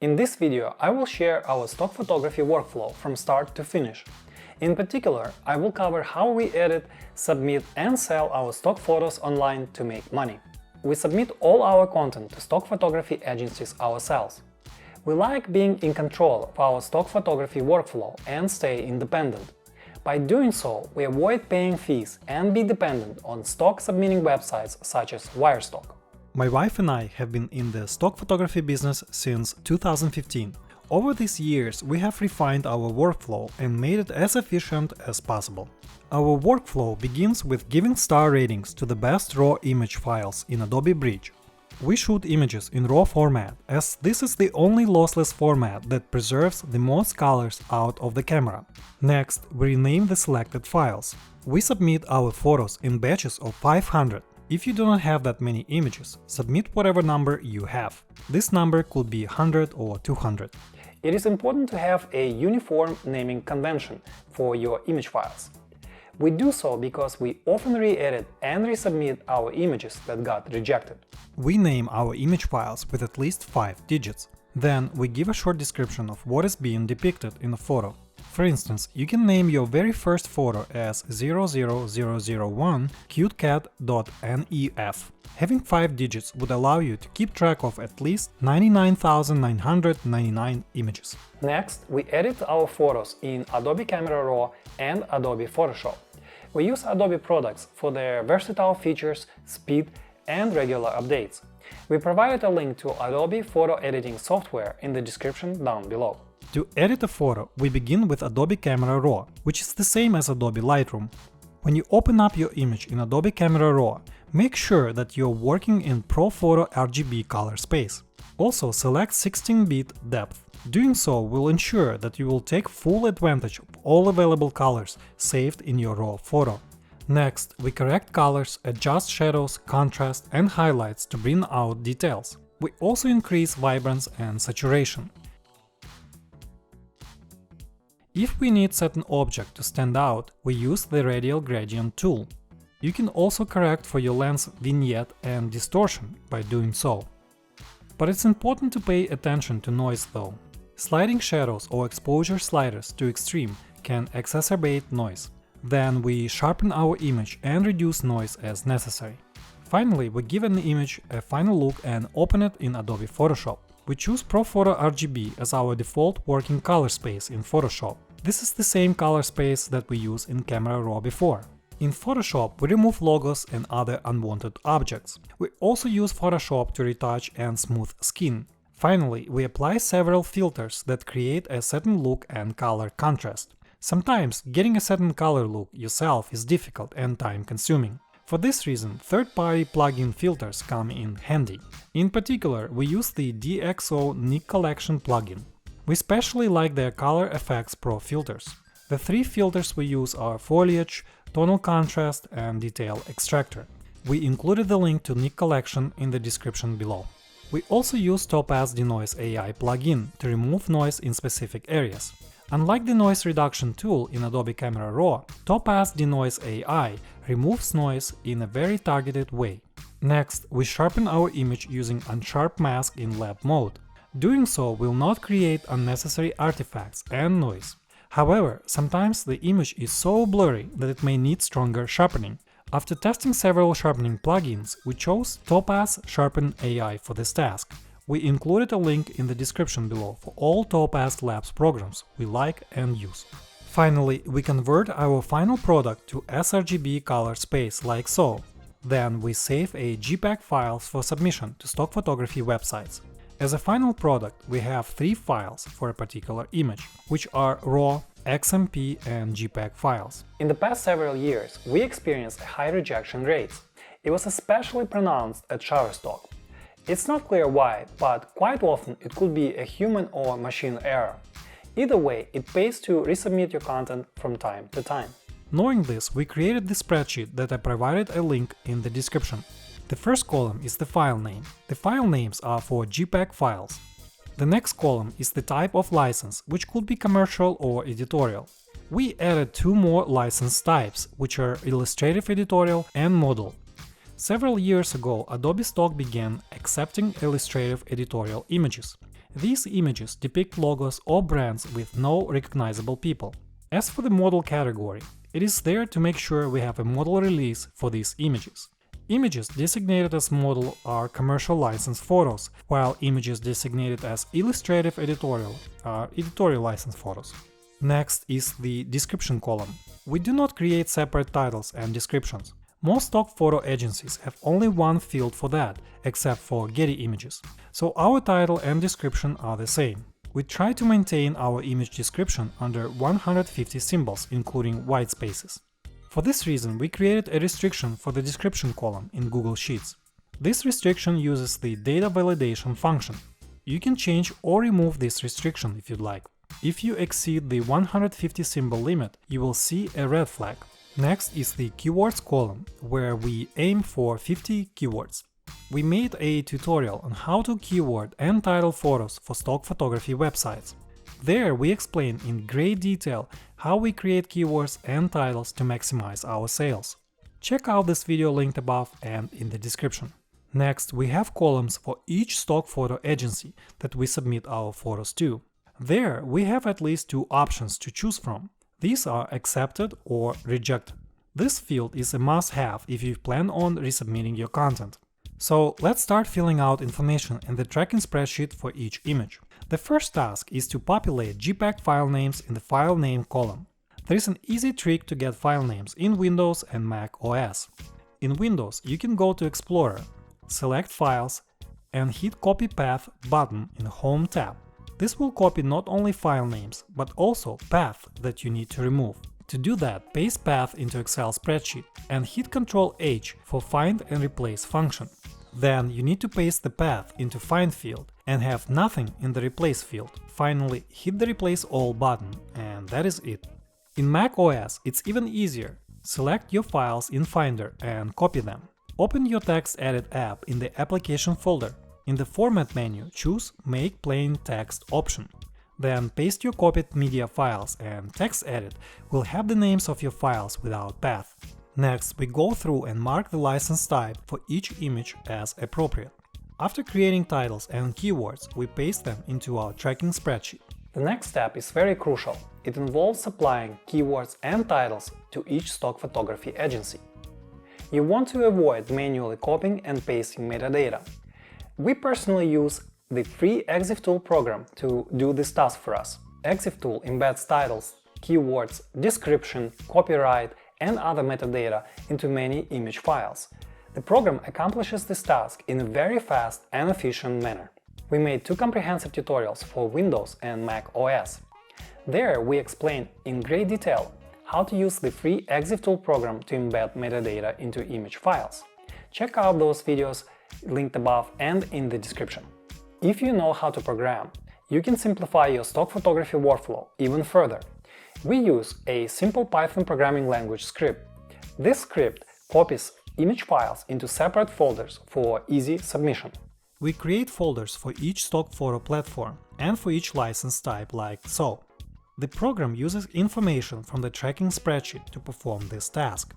In this video, I will share our stock photography workflow from start to finish. In particular, I will cover how we edit, submit and sell our stock photos online to make money. We submit all our content to stock photography agencies ourselves. We like being in control of our stock photography workflow and stay independent. By doing so, we avoid paying fees and be dependent on stock submitting websites such as Wirestock. My wife and I have been in the stock photography business since 2015. Over these years, we have refined our workflow and made it as efficient as possible. Our workflow begins with giving star ratings to the best raw image files in Adobe Bridge. We shoot images in RAW format, as this is the only lossless format that preserves the most colors out of the camera. Next, we rename the selected files. We submit our photos in batches of 500. If you do not have that many images, submit whatever number you have. This number could be 100 or 200. It is important to have a uniform naming convention for your image files. We do so because we often re-edit and resubmit our images that got rejected. We name our image files with at least 5 digits. Then we give a short description of what is being depicted in the photo. For instance, you can name your very first photo as 00001 cutecat.nef. Having 5 digits would allow you to keep track of at least 99,999 images. Next, we edit our photos in Adobe Camera Raw and Adobe Photoshop. We use Adobe products for their versatile features, speed, and regular updates. We provided a link to Adobe photo editing software in the description down below. To edit a photo, we begin with Adobe Camera Raw, which is the same as Adobe Lightroom. When you open up your image in Adobe Camera Raw, make sure that you're working in ProPhoto RGB color space. Also select 16-bit depth. Doing so will ensure that you will take full advantage of all available colors saved in your RAW photo. Next, we correct colors, adjust shadows, contrast and highlights to bring out details. We also increase vibrance and saturation. If we need certain object to stand out, we use the Radial Gradient tool. You can also correct for your lens vignette and distortion by doing so. But it's important to pay attention to noise though. Sliding shadows or exposure sliders to extreme can exacerbate noise. Then we sharpen our image and reduce noise as necessary. Finally, we give an image a final look and open it in Adobe Photoshop. We choose ProPhoto RGB as our default working color space in Photoshop. This is the same color space that we use in Camera Raw before. In Photoshop, we remove logos and other unwanted objects. We also use Photoshop to retouch and smooth skin. Finally, we apply several filters that create a certain look and color contrast. Sometimes getting a certain color look yourself is difficult and time-consuming. For this reason, third-party plugin filters come in handy. In particular, we use the DxO Nick Collection plugin. We especially like their Color Effects Pro filters. The 3 filters we use are Foliage, Tonal Contrast and Detail Extractor. We included the link to Nick Collection in the description below. We also use Topaz Denoise AI plugin to remove noise in specific areas. Unlike the noise reduction tool in Adobe Camera Raw, Topaz Denoise AI removes noise in a very targeted way. Next, we sharpen our image using Unsharp Mask in lab mode. Doing so will not create unnecessary artifacts and noise. However, sometimes the image is so blurry that it may need stronger sharpening. After testing several sharpening plugins, we chose Topaz Sharpen AI for this task. We included a link in the description below for all Topaz Labs programs we like and use. Finally, we convert our final product to sRGB color space like so. Then we save a JPEG files for submission to stock photography websites. As a final product, we have 3 files for a particular image, which are RAW, XMP and JPEG files. In the past several years, we experienced high rejection rates. It was especially pronounced at Shutterstock. It's not clear why, but quite often it could be a human or machine error. Either way, it pays to resubmit your content from time to time. Knowing this, we created the spreadsheet that I provided a link in the description. The first column is the file name. The file names are for JPEG files. The next column is the type of license, which could be commercial or editorial. We added 2 more license types, which are illustrative editorial and model. Several years ago, Adobe Stock began accepting illustrative editorial images. These images depict logos or brands with no recognizable people. As for the model category, it is there to make sure we have a model release for these images. Images designated as model are commercial license photos, while images designated as illustrative editorial are editorial license photos. Next is the description column. We do not create separate titles and descriptions. Most stock photo agencies have only one field for that, except for Getty images. So our title and description are the same. We try to maintain our image description under 150 symbols, including white spaces. For this reason, we created a restriction for the description column in Google Sheets. This restriction uses the data validation function. You can change or remove this restriction if you'd like. If you exceed the 150 symbol limit, you will see a red flag. Next is the keywords column, where we aim for 50 keywords. We made a tutorial on how to keyword and title photos for stock photography websites. There we explain in great detail how we create keywords and titles to maximize our sales. Check out this video linked above and in the description. Next, we have columns for each stock photo agency that we submit our photos to. There we have at least two options to choose from. These are accepted or rejected. This field is a must-have if you plan on resubmitting your content. So let's start filling out information in the tracking spreadsheet for each image. The first task is to populate JPEG file names in the file name column. There is an easy trick to get file names in Windows and Mac OS. In Windows, you can go to Explorer, select Files, and hit Copy Path button in the Home tab. This will copy not only file names, but also path that you need to remove. To do that, paste path into Excel spreadsheet and hit Ctrl-H for Find and Replace function. Then you need to paste the path into Find field and have nothing in the Replace field. Finally, hit the Replace All button, and that is it. In Mac OS, it's even easier. Select your files in Finder and copy them. Open your Text Edit app in the Application folder. In the Format menu, choose Make Plain Text option. Then paste your copied media files, and Text Edit will have the names of your files without path. Next, we go through and mark the license type for each image as appropriate. After creating titles and keywords, we paste them into our tracking spreadsheet. The next step is very crucial. It involves applying keywords and titles to each stock photography agency. You want to avoid manually copying and pasting metadata. We personally use the free Exiftool program to do this task for us. Exiftool embeds titles, keywords, description, copyright, and other metadata into many image files. The program accomplishes this task in a very fast and efficient manner. We made two comprehensive tutorials for Windows and Mac OS. There we explain in great detail how to use the free Exiftool program to embed metadata into image files. Check out those videos linked above and in the description. If you know how to program, you can simplify your stock photography workflow even further. We use a simple Python programming language script. This script copies image files into separate folders for easy submission. We create folders for each stock photo platform and for each license type like so. The program uses information from the tracking spreadsheet to perform this task.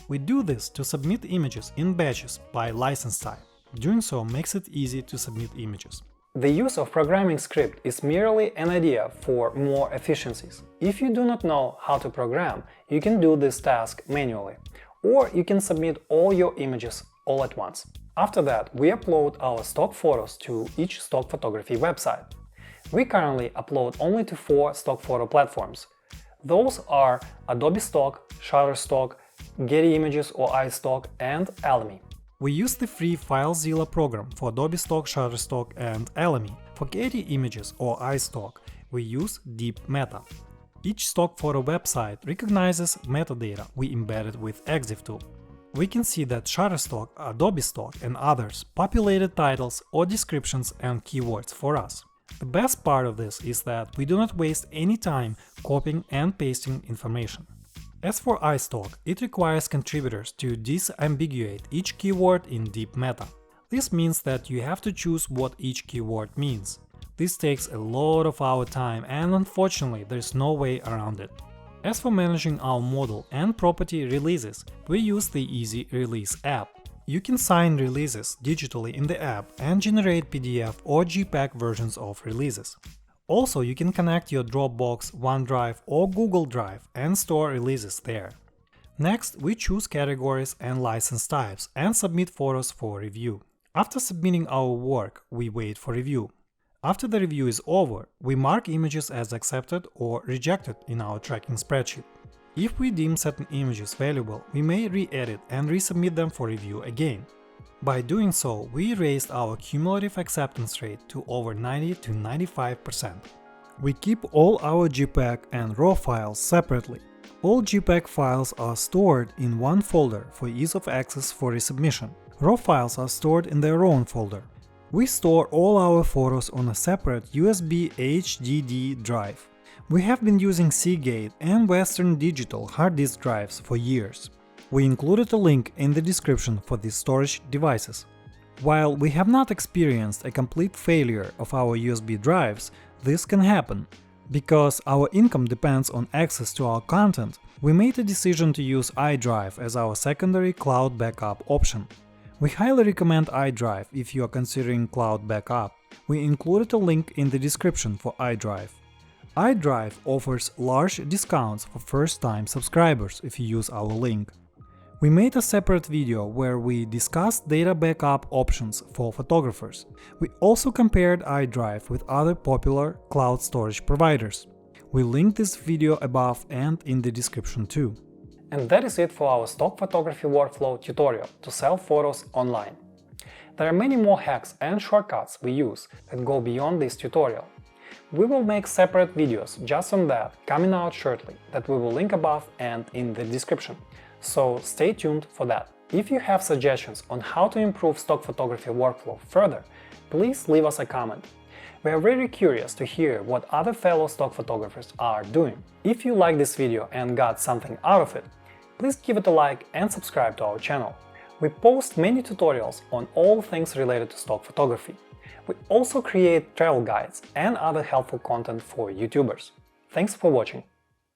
We do this to submit images in batches by license type. Doing so makes it easy to submit images. The use of programming script is merely an idea for more efficiencies. If you do not know how to program, you can do this task manually, or you can submit all your images all at once. After that, we upload our stock photos to each stock photography website. We currently upload only to 4 stock photo platforms. Those are Adobe Stock, Shutterstock, Getty Images or iStock, and Alamy. We use the free FileZilla program for Adobe Stock, Shutterstock, and Alamy. For Getty Images or iStock, we use Deep Meta. Each stock photo website recognizes metadata we embedded with Exiftool. We can see that Shutterstock, Adobe Stock, and others populated titles or descriptions and keywords for us. The best part of this is that we do not waste any time copying and pasting information. As for iStock, it requires contributors to disambiguate each keyword in Deep Meta. This means that you have to choose what each keyword means. This takes a lot of our time, and unfortunately there's no way around it. As for managing our model and property releases, we use the Easy Release app. You can sign releases digitally in the app and generate PDF or JPEG versions of releases. Also, you can connect your Dropbox, OneDrive or Google Drive and store releases there. Next, we choose categories and license types and submit photos for review. After submitting our work, we wait for review. After the review is over, we mark images as accepted or rejected in our tracking spreadsheet. If we deem certain images valuable, we may re-edit and resubmit them for review again. By doing so, we raised our cumulative acceptance rate to over 90 to 95%. We keep all our JPEG and RAW files separately. All JPEG files are stored in one folder for ease of access for resubmission. RAW files are stored in their own folder. We store all our photos on a separate USB HDD drive. We have been using Seagate and Western Digital hard disk drives for years. We included a link in the description for these storage devices. While we have not experienced a complete failure of our USB drives, this can happen. Because our income depends on access to our content, we made a decision to use iDrive as our secondary cloud backup option. We highly recommend iDrive if you are considering cloud backup. We included a link in the description for iDrive. iDrive offers large discounts for first-time subscribers if you use our link. We made a separate video where we discussed data backup options for photographers. We also compared iDrive with other popular cloud storage providers. We linked this video above and in the description too. And that is it for our stock photography workflow tutorial to sell photos online. There are many more hacks and shortcuts we use that go beyond this tutorial. We will make separate videos just on that coming out shortly that we will link above and in the description. So stay tuned for that. If you have suggestions on how to improve stock photography workflow further, please leave us a comment. We are very curious to hear what other fellow stock photographers are doing. If you like this video and got something out of it, please give it a like and subscribe to our channel. We post many tutorials on all things related to stock photography. We also create travel guides and other helpful content for YouTubers. Thanks for watching.